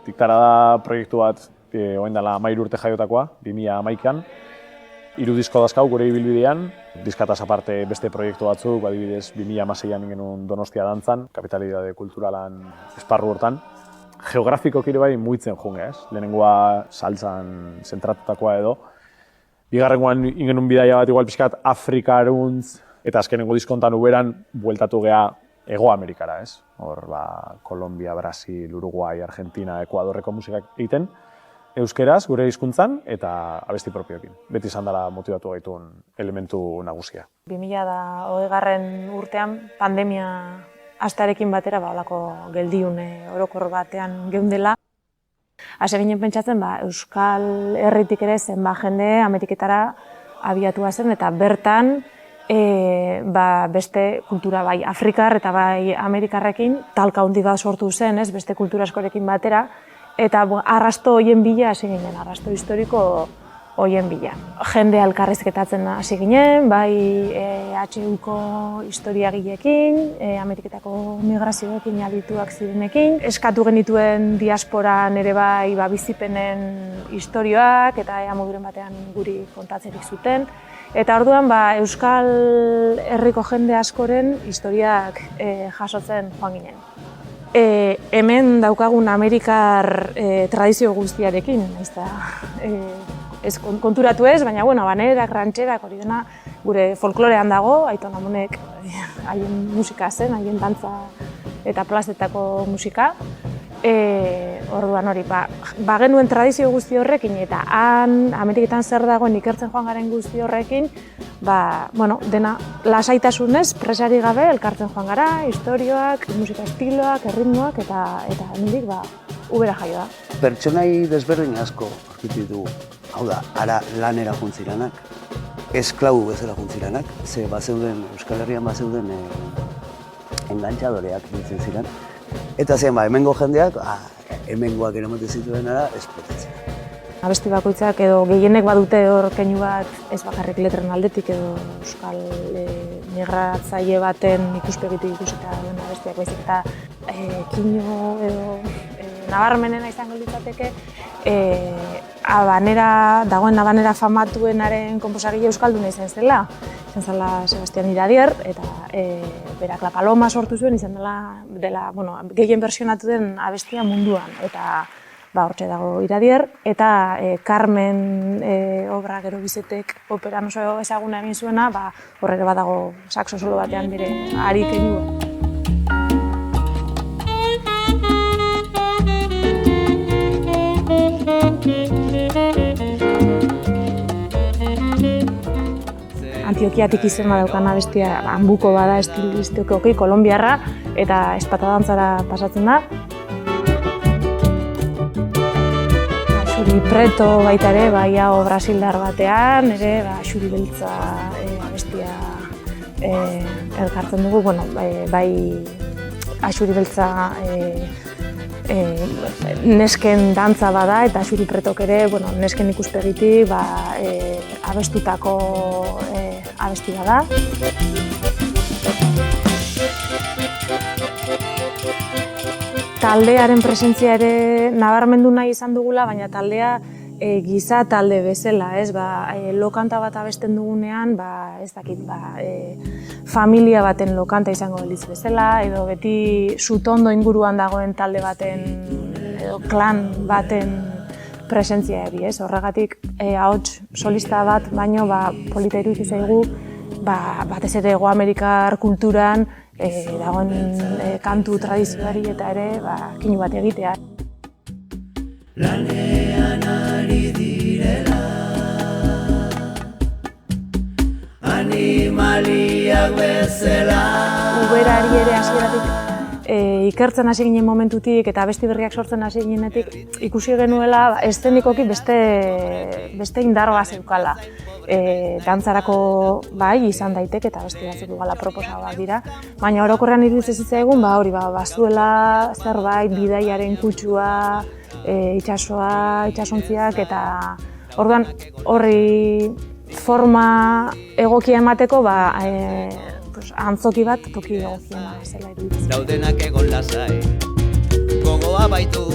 Diktara da proiektu bat, orain dela 13 urte jaiotakoa, 2011an. 3 disko dazkau gure ibilbidean, diskataz aparte beste proiektu batzuk, adibidez 2016an genuen Donostia dantzan, kapitalidade kulturalan esparru hortan. Geografikoki ere bai mugitzen junge, ez? Lehenengoa saltzan zentratutakoa edo. Bigarrengoan ingenun bidaia bat igual pixkat Afrikaruntz, eta azkenengo diskontan uberan bueltatu gea Hego Amerikara, ez? Hor, Kolombia, Brasil, Uruguai, Argentina, Ekuadorreko musikak egiten, euskeraz, gure hizkuntzan eta abesti propioekin. Beti izan dela motibatu gaituen elementu nagusia. 2020 urtean pandemia hastearekin batera holako geldiune orokor batean geundela. Hase ginen pentsatzen, Euskal Herritik ere zenbat jende Ameriketara abiatua zen eta bertan beste kultura bai Afrikar eta bai Amerikarrekin talka handi bat sortu zen, ez, beste kultura askorekin batera, eta arrasto hoien bila hasi ginen, arrasto historiko hoien bila. Jende elkarrizketatzen hasi ginen, bai HUko historiagileekin, Ameriketako migrazioekin adituak zirenekin. Eskatu genituen diasporan ere bai bizipenen istorioak eta ea moduren batean guri kontatzerik zuten. Eta orduan Euskal Herriko jende askoren historiak jasotzen joan ginen. Hemen daukagun Amerikar tradizio guztiarekin, ez konturatu ez, baina banerak, rantxerak, hori dena gure folklorean dago, Aiton Amonek haien musika zen, haien dantza eta plazetako musika. Orduan hori, genuen tradizio guzti horrekin eta han Ameriketan zer dagoen ikertzen joan garen guzti horrekin, dena lasaitasunez, presari gabe elkartzen joan gara, istorioak, musika estiloak, erritmoak eta hendik ubera jaio da. Pertsonai desberdin asko aurkitu ditugu. Hau da, ara lanera juntziranak, esklabu bezala juntziranak, ze Euskal Herrian bazeuden engantxadoreak ditzen ziren. Eta zen, hemengo jendeak, hemengoak eramaten zituen ara, esplotatzen. Abesti bakoitzak edo gehienek badute hor keinu bat ez bakarrik letren aldetik edo euskal migratzaile baten ikuspegitik ikusita duen abestiak baizik eta kino edo nabarmenena izango litzateke dagoen Habanera famatuenaren konposagile euskalduna izan zela. Izan zela Sebastian Iradier eta berak La Paloma sortu zuen izan dela gehien versionatu den abestia munduan. Eta hortxe dago Iradier eta Carmen obra gero Bizetek operan oso ezaguna egin zuena, horrere badago saxo solo batean bere ari keinua. Antiokiatik izen badaukan abestia hanbuko bada estilistikoki kolonbiarra eta espatadantzara pasatzen da. Xuri Preto baita ere, hau brasildar batean, ere xuri beltza abestia elkartzen dugu, bai xuri beltza nesken dantza bada eta Xuri Pretok ere nesken ikuspegitik abestutako abesti bada. Taldearen presentzia ere nabarmendu nahi izan dugula, baina taldea giza talde bezala, ez? Lokanta bat abesten dugunean, ez dakit, familia baten lokanta izango belitz bezala, edo beti sutondo inguruan dagoen talde baten, edo klan baten presentzia eri, ez? Horregatik, ahots solista bat, baino polita iruditu zaigu, batez ere Hego Amerikar kulturan dagoen kantu tradizioari eta ere kinu bat egitea. Lanean ari direla animaliak bezala. Uberari ere hasieratik ikertzen hasi ginen momentutik eta abesti berriak sortzen hasi ginenetik ikusi genuela eszenikoki beste indar bat zeukala. Dantzarako izan daiteke eta beste batzuk proposagoak dira, baina orokorrean iruditzen zitzaigun hori bazuela zerbait bidaiaren kutsua, itsasoa, itsasontziak eta orduan horri forma egokia emateko antzoki bat toki egokiena zela iruditzen. Daudenak egon lasai, gogoa baitu